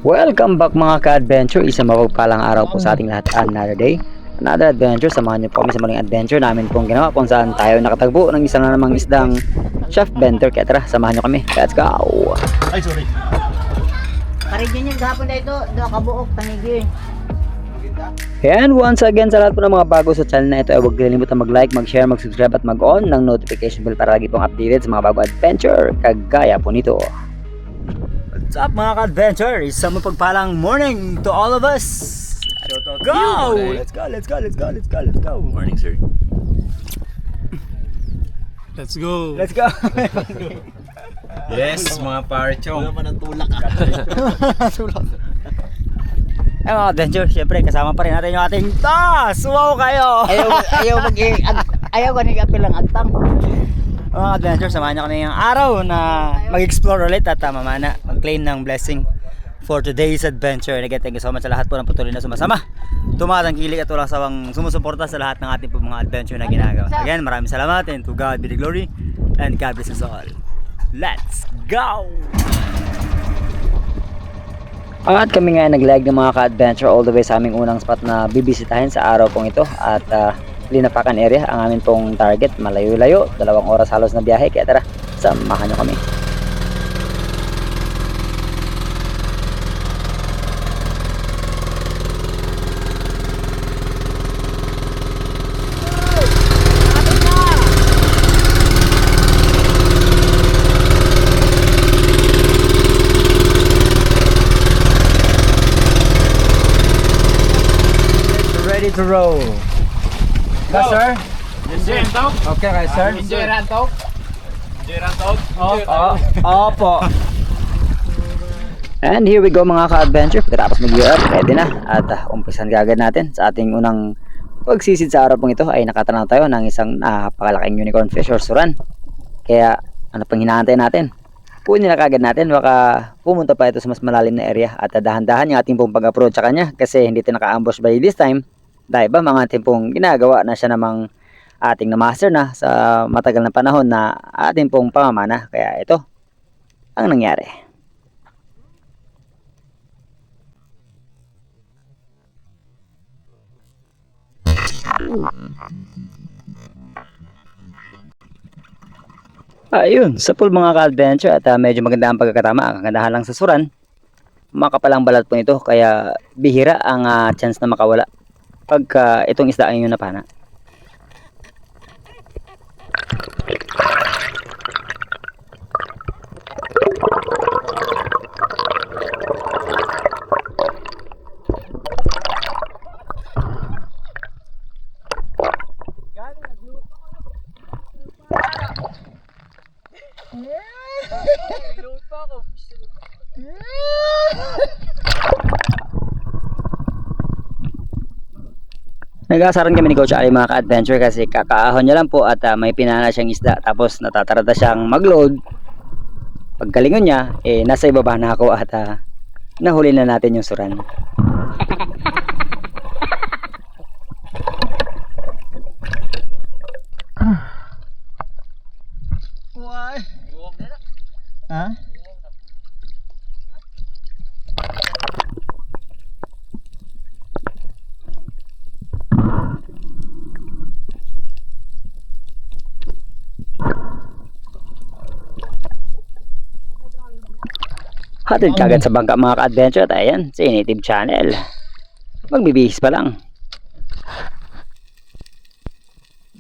Welcome back mga ka-adventure. Isang mapagpalang araw po sa ating lahat. Another day, another adventure. Samahan niyo po kami sa maling adventure namin pong ginawa kung saan tayo nakatagbo ng isa na namang isdang chef benter. Kaya tara, samahan niyo kami. Let's go! Ay, sorry. Karin yung gahapon na ito, doon kabuok, tangigin. And once again, sa lahat po ng mga bago sa channel na ito, ay huwag kalimutan mag-like, mag-share, mag-subscribe at mag-on ng notification bell para lagi pong updated sa mga bago adventure kagaya po nito. What's up mga ka-adventure? Isang mapagpalang morning to all of us. Go! Let's go, let's go, let's go, let's go, let's go. Morning, sir. Let's go. Let's go. Yes, mga parchong. Wala man ang tulak ka. Eh mga adventure, syempre kasama pa rin natin yung ating tas! Wow kayo! Ayaw ko nag-apil lang agtang. Mga adventure, samahan nyo kami ngayong araw na mag-explore ulit at mamana, mag-claim ng blessing for today's adventure. And again, thank you so much sa lahat po ng patuloy na sumasama, tumatangkilik at walang sawang sumusuporta sa lahat ng ating po mga adventure na ginagawa. Again, maraming salamat and to God be the glory and God bless us all. Let's go! At kami nga nag-lag ng mga ka-adventure all the way sa aming unang spot na bibisitahin sa araw pong ito. At Linapakan area ang amin pong target. Malayo-layo, 2 oras halos na biyahe. Kaya tara, samahan nyo kami. Ready to roll. Ka, sir? Enjoy ang tawag. Okay, kay sir. Enjoy ang tawag. Enjoy ang tawag. Opo. And here we go mga ka-adventure. Pagkatapos mag-gear up, ready na. At umpisan gagad natin sa ating unang pagsisid sa araw pong ito ay nakatanaw tayo ng isang napakalaking unicorn fish or suran. Kaya ano pang hinaantay natin? Kunin na kagad natin, baka pumunta pa ito sa mas malalim na area at dahan-dahan yung ating pong pag-approach sa kanya kasi hindi ito naka-ambush by this time. Dahil ba mga ating pong ginagawa na siya namang ating na-master na sa matagal na panahon na ating pong pamamana. Kaya ito ang nangyari. Ayun, sa pool mga ka-adventure at medyo maganda ang pagkakatama. Ang kagandahan lang sa suran, makapalang balat po nito kaya bihira ang chance na makawala pagka itong isda ay yung napana. Nag-aasaran kami ni Coach Ali mga ka-adventure kasi kakaahon niya lang po at may pinana siyang isda tapos natatarada siyang mag-load. Pagkalingon niya, nasa ibaba na ako at nahuli na natin yung suran. Why? Ha? Hatid kagad sa bangka mga ka-adventure at ayan, sa Native Channel. Magbibihis pa lang.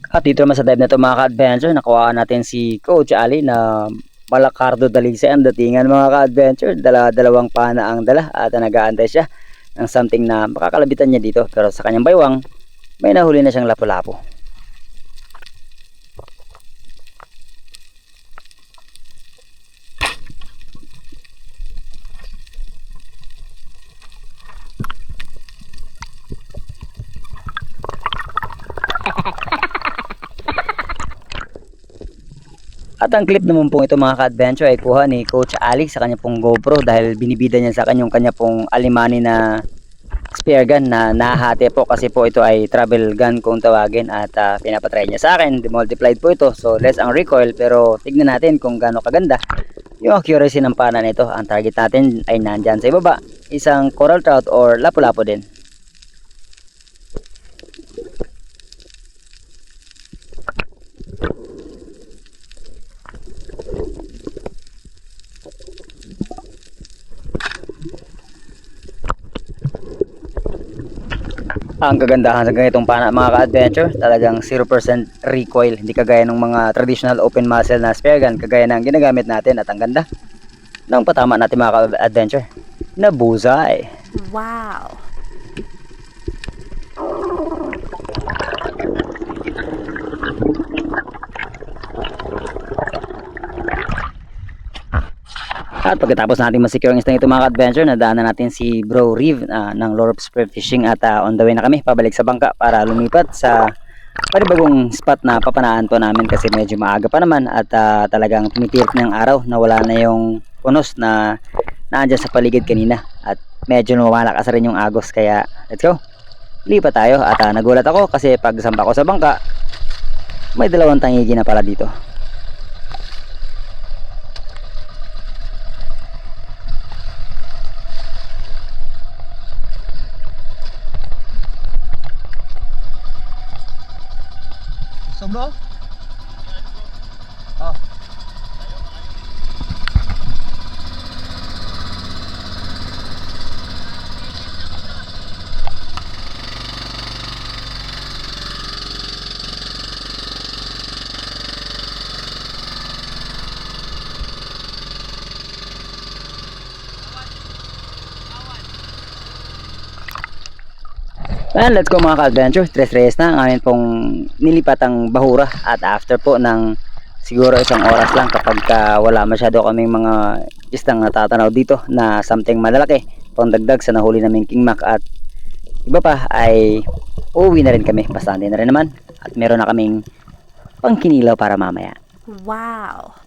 At dito naman sa dive na ito mga ka-adventure, nakuha natin si Coach Ali na Malacardo Dalise ang datingan mga ka-adventure. Dalawang pana ang dala at nag-aantay siya ng something na makakalabitan niya dito. Pero sa kanyang baywang, may nahuli na siyang lapu-lapu. At ang clip naman pong ito mga ka-adventure ay kuha ni Coach Ali sa kanya pong GoPro dahil binibida niya sa kanya pong Alimani na spear gun na nahati po kasi po ito ay travel gun kung tawagin at pinapatry niya sa akin. Demultiplied po ito, so less ang recoil pero tignan natin kung gaano kaganda yung accuracy ng pana nito. Ang target natin ay nandyan sa ibaba. isang coral trout or lapu-lapu din. Ang kagandahan sa ganitong pana mga ka-adventure, talagang 0% recoil, hindi kagaya ng mga traditional open muzzle na spear gun kagaya ng ginagamit natin. At ang ganda ng patama natin mga ka-adventure, na bullseye. Wow. At pagkatapos natin masecure ang isang ito mga ka-adventure, nadaanan natin si Bro Reeve ng Lure of Spear Fishing at on the way na kami pabalik sa bangka para lumipat sa panibagong spot na papanaan po namin kasi medyo maaga pa naman at talagang tumipirit ng araw na wala na yung punos na naandyan sa paligid kanina at medyo lumalakas rin yung agos, kaya let's go, lipat tayo. At nagulat ako kasi pag samba ko sa bangka may dalawang tangigi na pala dito. So bro? Oh. And let's go mga ka-adventure, 3 na ang amin pong nilipatang bahura at after po ng siguro isang oras lang kapag wala masyado kaming mga istang natatanaw dito na something malalaki pang dagdag sa nahuli naming King Mac at iba pa ay uuwi na rin kami, bastante na rin naman at meron na kaming pangkinilaw para mamaya. Wow.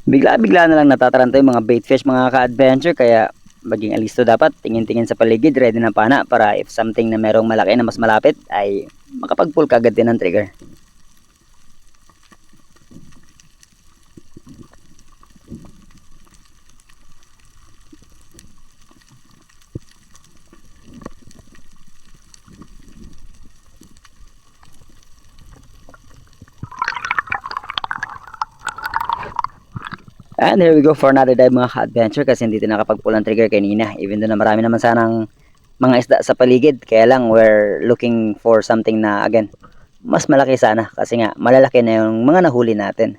Bigla-bigla na lang natataranta yung mga bait fish mga ka-adventure, kaya maging alisto dapat, tingin-tingin sa paligid, ready na pana para if something na merong malaki na mas malapit ay makapag-pull kagad din ng trigger. And here we go for another dive mga ka-adventure kasi hindi tayo nakapag-pull ng trigger kanina even though na marami naman sanang mga isda sa paligid, kaya lang we're looking for something na again mas malaki sana kasi nga malalaki na yung mga nahuli natin.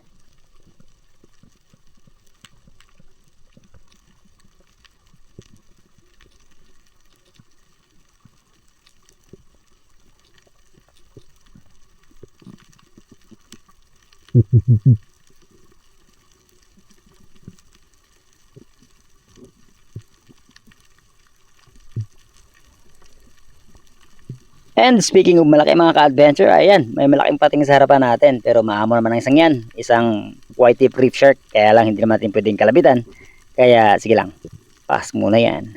And speaking of malaki mga ka-adventure, ayan, may malaking pating sa harapan natin pero maamo naman ang isang yan, isang white tip reef shark, kaya lang hindi naman natin pwedeng kalabitan, kaya sige lang, pass muna yan.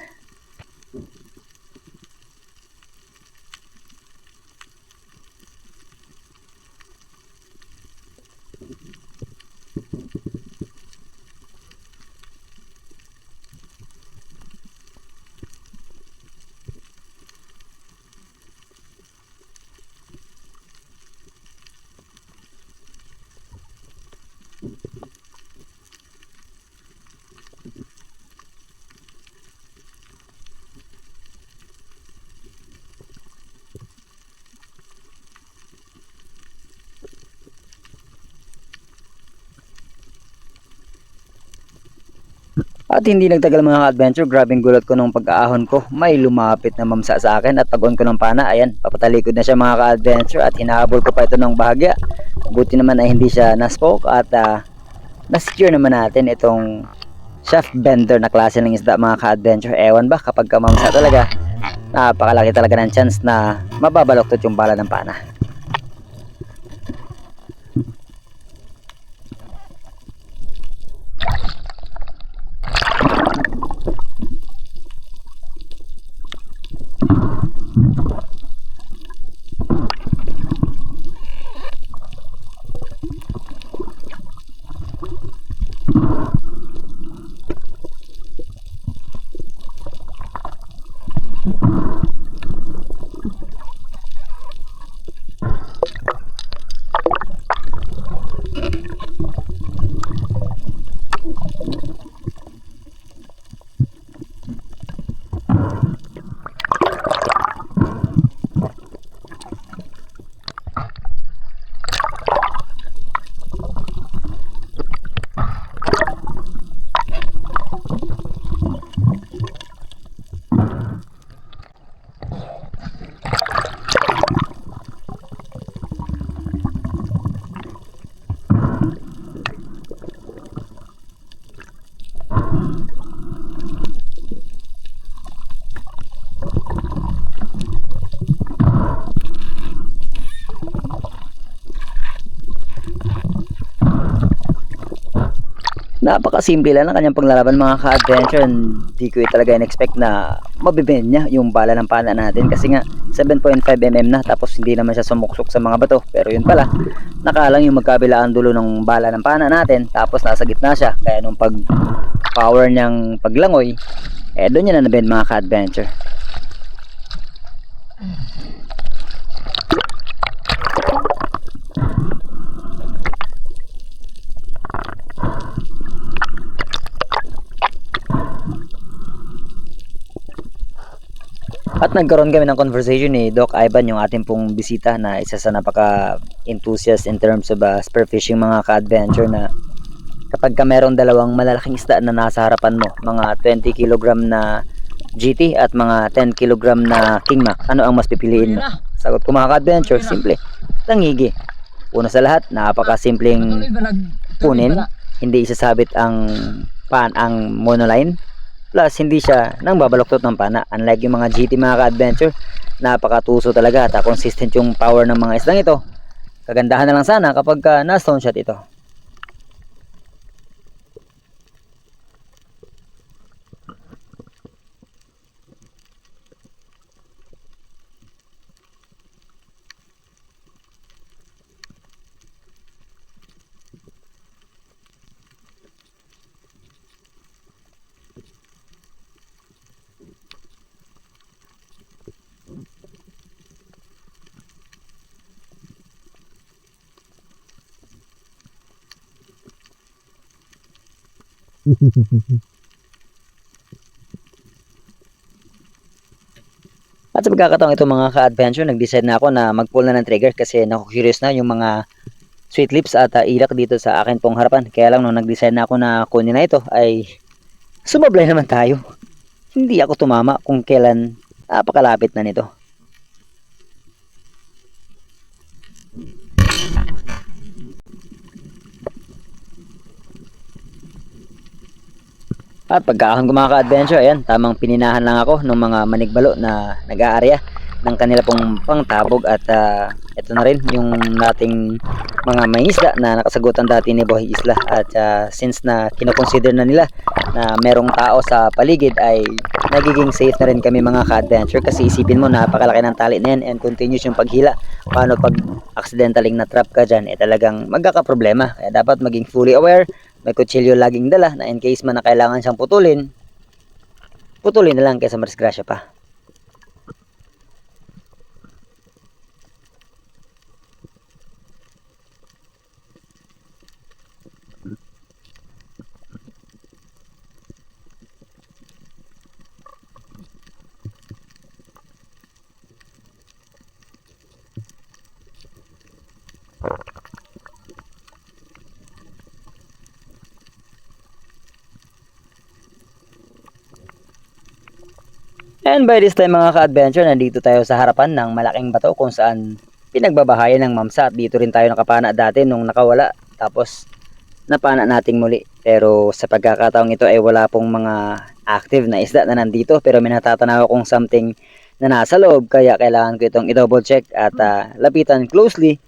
At hindi nagtagal mga ka-adventure, grabing gulat ko nung pag-aahon ko. May lumapit na mamsa sa akin at pag-on ko ng pana, ayan, papatalikod na siya mga ka-adventure at hinahabol ko pa ito ng bahagya. Buti naman ay hindi siya na-spoke at na-secure naman natin itong shaft bender na klase ng isda mga ka-adventure. Ewan ba kapag mamsa talaga, napakalaki talaga ng chance na mababaloktot yung bala ng pana. Napakasimple lang ng kanyang paglalaban mga ka-adventure. Hindi ko talaga in-expect na mabibend niya yung bala ng pana natin kasi nga 7.5 mm na, tapos hindi naman siya sumuksok sa mga bato. Pero yun pala, nakalang yung magkabilaan dulo ng bala ng pana natin, tapos nasa gitna siya. Kaya nung pag power niyang paglangoy, doon niya na nabend mga ka-adventure. At nagkaroon kami ng conversation ni Doc Ivan, yung ating pong bisita na isa sa napaka-enthusiast in terms of spearfishing mga ka-adventure, na kapag ka merong dalawang malalaking isda na nasa harapan mo, mga 20 kilogram na GT at mga 10 kilogram na King Mac, ano ang mas pipiliin mo? Sagot ko mga ka-adventure, simple, tangigi. Una sa lahat, napaka-simpleng kunin, hindi isasabit ang monoline. Plus, hindi siya nang babaloktot ng pana. Unlike yung mga GT mga ka-adventure, napakatuso talaga at consistent yung power ng mga isdang ito. Kagandahan na lang sana kapag na-stone shot ito. At sa pagkakataong ito mga ka-adventure, nag-decide na ako na mag-pull na ng trigger kasi naku-curious na yung mga sweet lips at ilak dito sa akin pong harapan. Kaya lang nung nag-decide na ako na kunin na ito, ay sumablay naman tayo. Hindi ako tumama kung kailan napakalapit na nito. At pagkaahon ko mga ka-adventure, ayan, tamang pininahan lang ako ng mga manigbalo na nag-aarya ng kanila pong pangtabog. At ito na rin yung nating mga mangisda na nakasagutan dati ni Boy Isla. At since na kinoconsider na nila na merong tao sa paligid, ay nagiging safe na rin kami mga ka-adventure. Kasi isipin mo, napakalaki ng tali na yan and continuous yung paghila. Paano pag accidentaling na-trap ka dyan, talagang magkakaproblema. Kaya dapat maging fully aware. May kutsilyo laging dala na in case man na kailangan siyang putulin na lang kaysa marisgrasya pa. And by this time mga ka-adventure, nandito tayo sa harapan ng malaking bato kung saan pinagbabahayan ng mamsa. At dito rin tayo nakapana dati nung nakawala. Tapos napana nating muli. Pero sa pagkakataong ito ay wala pong mga active na isda na nandito. Pero may natatanaw akong something na nasa loob. Kaya kailangan ko itong i-double check at lapitan closely.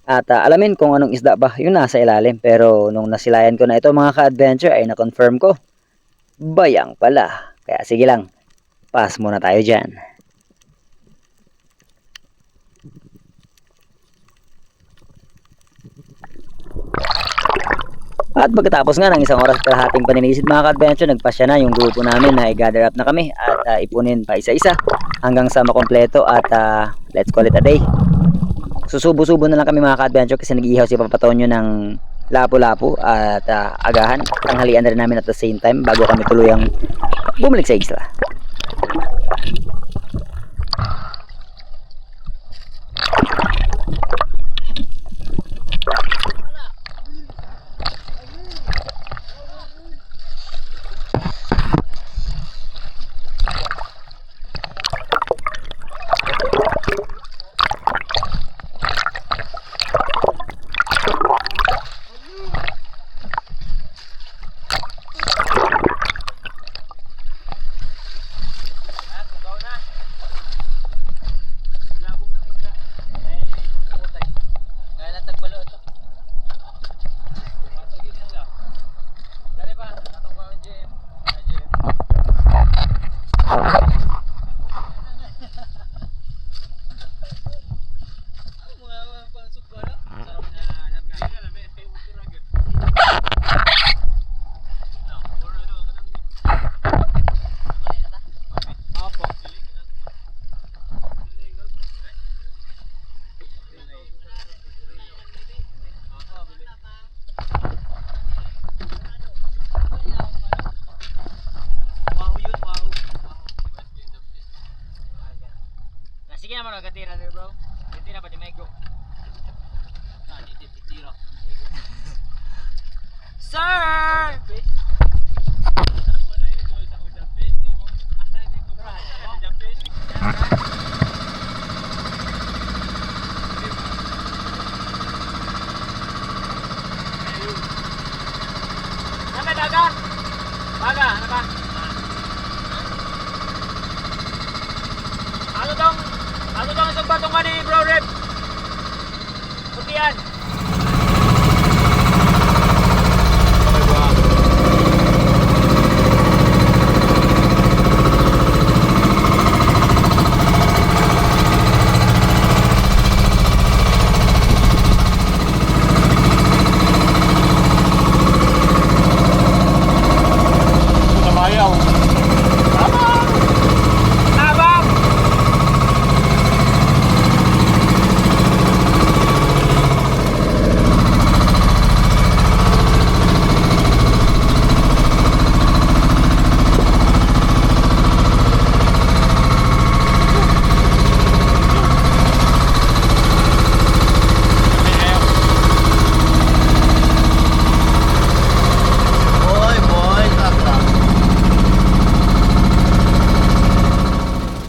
At alamin kung anong isda ba yung nasa ilalim. Pero nung nasilayan ko na ito mga ka-adventure ay na-confirm ko. Bayang pala. Kaya sige lang. Pass muna tayo dyan. At pagkatapos nga ng isang oras kalahating paninisid mga ka-adventure, nagpasya na yung grupo namin na i-gather up na kami at ipunin pa isa-isa hanggang sa makompleto at let's call it a day. Susubo-subo na lang kami mga ka-adventure kasi nag-iihaw si Papa Tonyo ng lapu-lapu at agahan. Tanghalian na rin namin at the same time bago kami tuluyang bumalik sa isla. Sige naman, gatira na bro. Gatira pa di Mego. Tira. Sir! Sampai daga? Daga, ano ba? Ano dong isang batong mani, bro, Rip? Putian.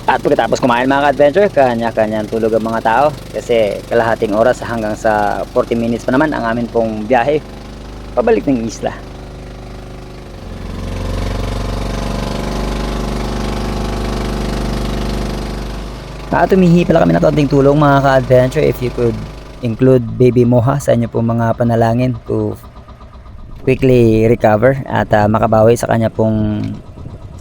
At pagkatapos kumain mga ka-adventure, kanya-kanyang tulog ang mga tao kasi kalahating oras hanggang sa 40 minutes pa naman ang amin pong biyahe pabalik ng isla. At tumihi pala kami ng kaunting tulong mga ka-adventure. If you could include Baby Moha sa inyo pong mga panalangin to quickly recover at makabawi sa kanya pong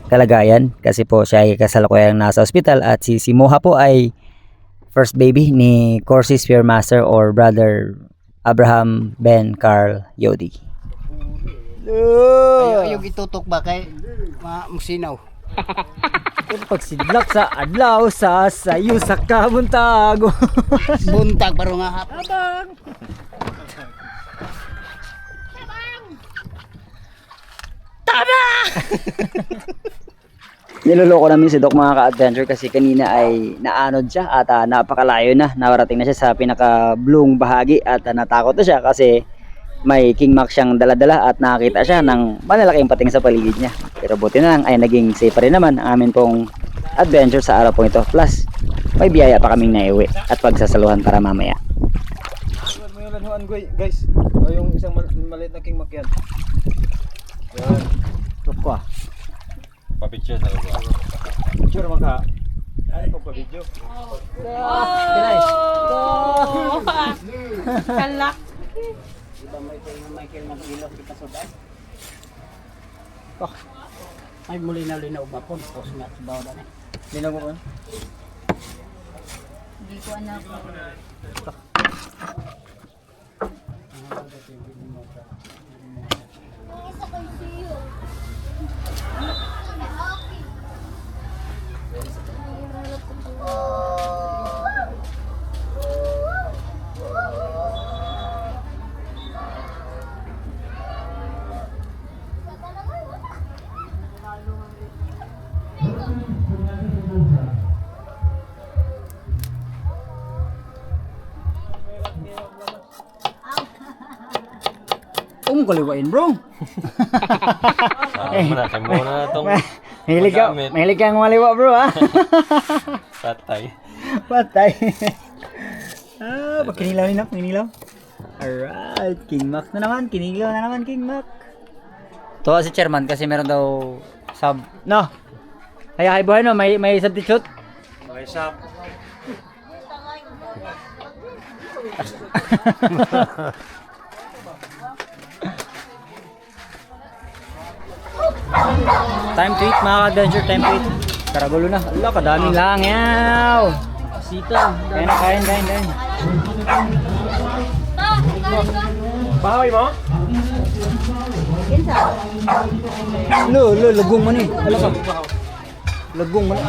kalagayan kasi po siya ay kasalukuyang nasa ospital at si Moha po ay first baby ni Corsi Spearmaster or Brother Abraham Ben Carl Yodi. Ayaw itutok ba kay musinaw? Pagsidlak sa adlaw sa sayo sa kabuntago. Buntag baro nga hapon. Niloloko namin si Doc mga ka-adventure kasi kanina ay naanod siya at napakalayo na. Nawarating na siya sa pinaka-blue bahagi at natakot na siya kasi may King Max siyang daladala at nakakita siya ng malalaking pating sa paligid niya. Pero buti na lang ay naging safe pa rin naman ang amin pong adventure sa araw po ito. Plus, may biyaya pa kaming naiuwi at pagsasaluhan para mamaya. Iwan mo yung lanhuan guys. O yung isang maliit na king makyan. Yan. Look ko ah. Pa-picture sa lugar. Picture man ka. Ano pa pa-video? Kalak. Ay muli na linaw ba po? Tapos nga sa bawda na. Linaw mo ba? Hindi ko anak. Kaliwain bro. Tayo muna itong Mahilig kang maliwa bro ha. patay. Patay. Kinilaw ni Nak, kinilaw. Alright, King Mac na naman, kinilaw na naman King Mac. Tuwa si chairman kasi meron daw sub. No. Hay buhay no, may substitute. Okay, shop. Time to eat mga adventure, time to eat. Karagulo na. Ala, kadaming langaw. Sita. Kain. Bahawi mo? Lagong mo ni. Ala ka. Lagong mo ni.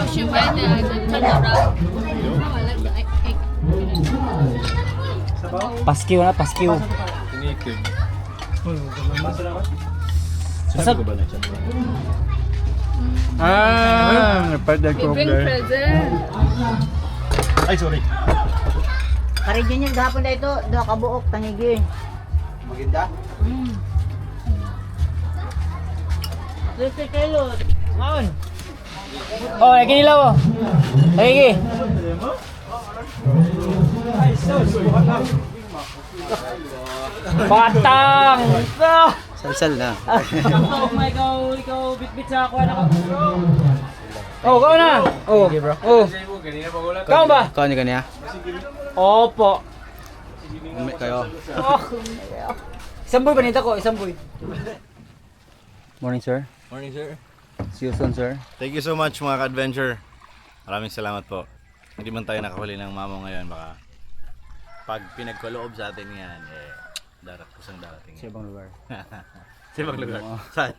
Paskiw na, paskiw. Tinikid. Sasab. Partner ko. Ay, sorry. Karin niya gahapon na ito, doon kabuok, tangigin. Maganda. Gusto kayo. Oh, kinilaw oh. Sige. Batang! Salsal na. Ikaw bit-bit sa ako anak ko. Oh, kau na. Oh. Okay, bro. Oh. Kau ba? Kau ni kanya? Opo. Kayo. Isang boy banita ko, isang boy. Morning, sir. Morning, sir. See you soon, sir. Thank you so much mga ka-adventure. Maraming salamat po. Hindi man tayo nakahuli ng mamo ngayon, baka pag pinagkaloob sa atin yan, kusang darating. Sa ibang lugar. Sa ibang lugar? Saan?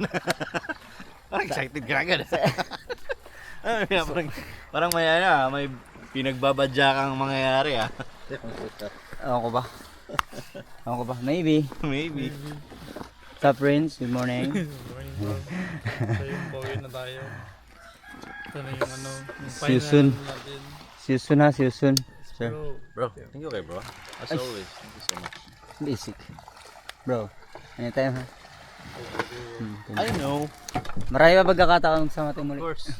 Parang excited ka agad. parang may pinagbabadya kang mangyayari ah. Ewan ko ba? Maybe. Maybe. What's up, Prince? Good morning. So yung bawin na tayo. Ito na yung ano, yung See you final soon. natin. See you soon ha, see you soon. Sir. Bro, thank you okay bro. As always, thank you so much. Basic. Bro, anytime ha. I know. Marami pa pagkakataon magsama tayo muli. Of course.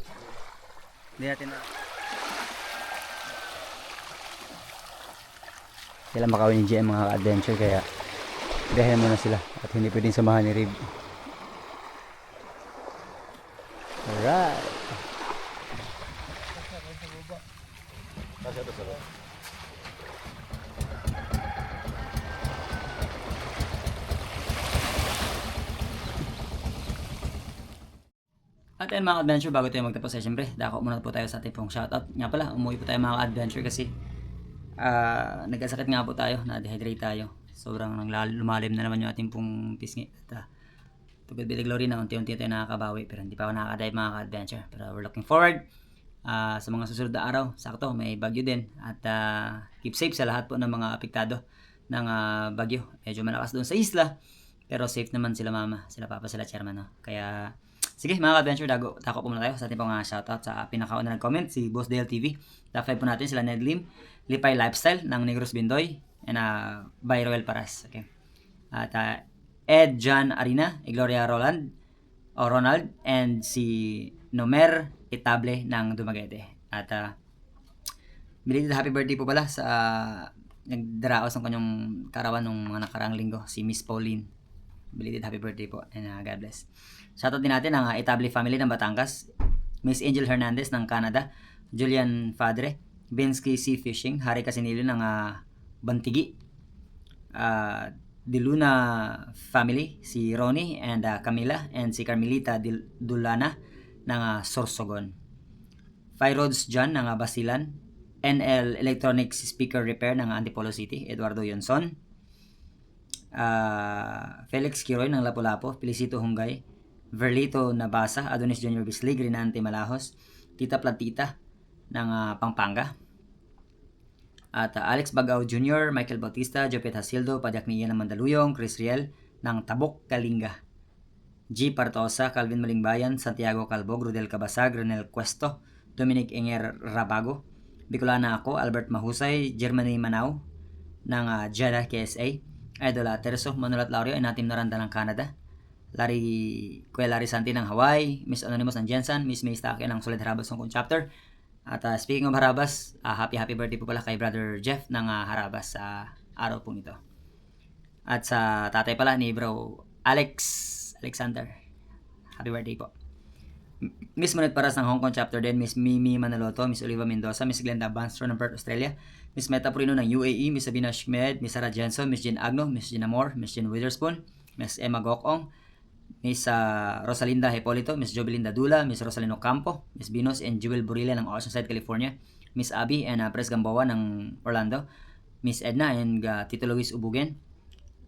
Hindi natin na. Sila makawin ni GM mga ka-adventure kaya biyahin muna sila at hindi pwedeng samahan ni Rib. Alright. At ayun mga adventure, bago tayo magtapos ay syempre, dako muna po tayo sa ating pong shoutout. Nga pala, umuwi po tayo mga adventure kasi nagkasakit nga po tayo, na-dehydrate tayo. Sobrang lumalim na naman yung ating pong pisngi. At to God be the glory na unti-unti tayo nakakabawi pero hindi pa ako nakakadive mga ka-adventure. Pero we're looking forward sa mga susunod na araw. Sakto, may bagyo din. At keep safe sa lahat po ng mga apektado ng bagyo. Medyo malakas doon sa isla pero safe naman sila mama, sila papa, sila chairman. No? Kaya sige mga ka-adventure, dako po muna tayo sa ating pong shoutout sa pinakauna nag-comment, si Boss Dale TV. Top 5 po natin sila Ned Lim, Lipay Lifestyle ng Negros Bindoy, and by Royal Paras. Okay. At Ed John Arina, Gloria Roland, Ronald and si Nomer Itable ng Dumaguete. At belated happy birthday po pala sa nagdaraos ng kanyang karawan ng mga nakaraang linggo, si Miss Pauline. Belated happy birthday po and God bless. Shoutout din natin ang Itable family ng Batangas, Miss Angel Hernandez ng Canada, Julian Fadre, Binsky Sea Fishing, Hari Casinilio ng Bantigi, De Luna family, si Ronnie and Camila, and si Carmelita Dulana ng Sorsogon. Fire Roads John ng Basilan, NL Electronics Speaker Repair ng Antipolo City, Eduardo Yonson, Felix Kiroy ng Lapu-Lapu, Felicito Hungay, Verlito Nabasa, Adonis Junior Bislig, Rinante Malahos, Tita Platita ng Pampanga, at Alex Bagao Jr., Michael Bautista, Jopet Hasildo, Padyak Niya ng Mandaluyong, Chris Riel ng Tabok, Kalinga, G. Partosa, Calvin Malingbayan, Santiago Calbog, Rodel Cabasag, Renel Cuesto, Dominic Enger Rabago, Bicolana ako, Albert Mahusay, Germany Manao ng Jeddah KSA, Idol Terso, Manulat Laurio, ay natim Naranda ng Canada, Kuya Larry Santi ng Hawaii, Miss Anonymous ng Jensen, Miss May Stake ng Solid Harabas Hong Kong Chapter. At speaking of Harabas, happy birthday po pala kay Brother Jeff ng Harabas sa araw pong ito. At sa tatay pala ni Bro Alexander, happy birthday po. Miss Monet Paras ng Hong Kong Chapter din, Miss Mimi Manaloto, Miss Oliva Mendoza, Miss Glenda Banstro ng Perth, Australia, Miss Meta Purino ng UAE, Miss Sabina Schmed, Miss Sarah Jensen, Miss Jean Agno, Miss Gina Moore, Miss Jean Witherspoon, Miss Emma Gokong, Miss Rosalinda Hipolito, Miss Jobelinda Dula, Miss Rosalino Campo, Miss Binos and Jewel Burilla ng Oceanside, California, Miss Abby and Pres Gamboa ng Orlando, Miss Edna and Tito Luis Ubugen,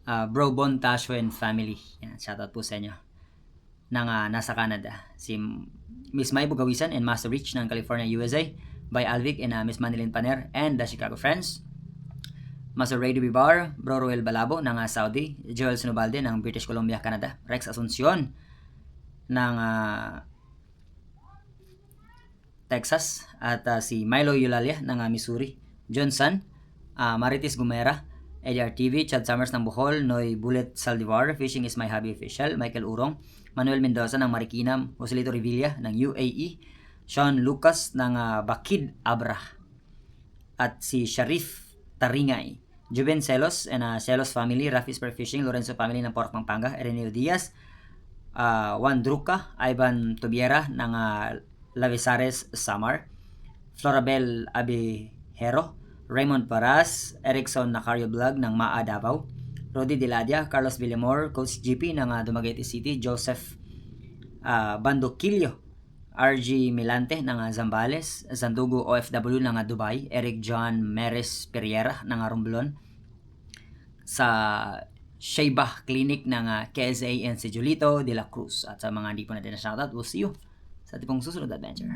Bro Bon Tasho and family. Yan, shoutout po sa inyo ng nasa Canada. Si Miss May Bugawisan and Master Rich ng California, USA, by Alvic and Miss Manilyn Paner and the Chicago Friends, Master Ray Dubibar, Bro Roel Balabo ng Saudi, Joel Sinubalde ng British Columbia, Canada, Rex Asuncion ng Texas, at si Milo Eulalia ng Missouri, Johnson, Maritis Gumera, ADR-TV, Chad Summers ng Bohol, Noy Bullet Saldivar, Fishing is my hobby official, Michael Urong, Manuel Mendoza ng Marikina, Joselito Revilla ng UAE, Sean Lucas ng Bakid Abra, at si Sharif Taringay, Juben Celos and Celos family, Rafi Spur Fishing, Lorenzo family ng Pork Pampanga, Erenio Diaz, Juan Druca, Ivan Tobiera ng Lavisares Samar, Florabel Abihero, Raymond Paras, Erickson Nacario Vlog ng Maa Davao, Rodi Diladia, Carlos Villamor, Coach GP ng Dumaguete City, Joseph Bandoquillo, RG Milante ng Zambales, Zandugo OFW ng Dubai, Eric John Meres Pereira ng Romblon, sa Sheba Clinic ng KSA and si Julito de la Cruz. At sa mga hindi po natin na shoutout, we'll see you sa ating pong susunod adventure.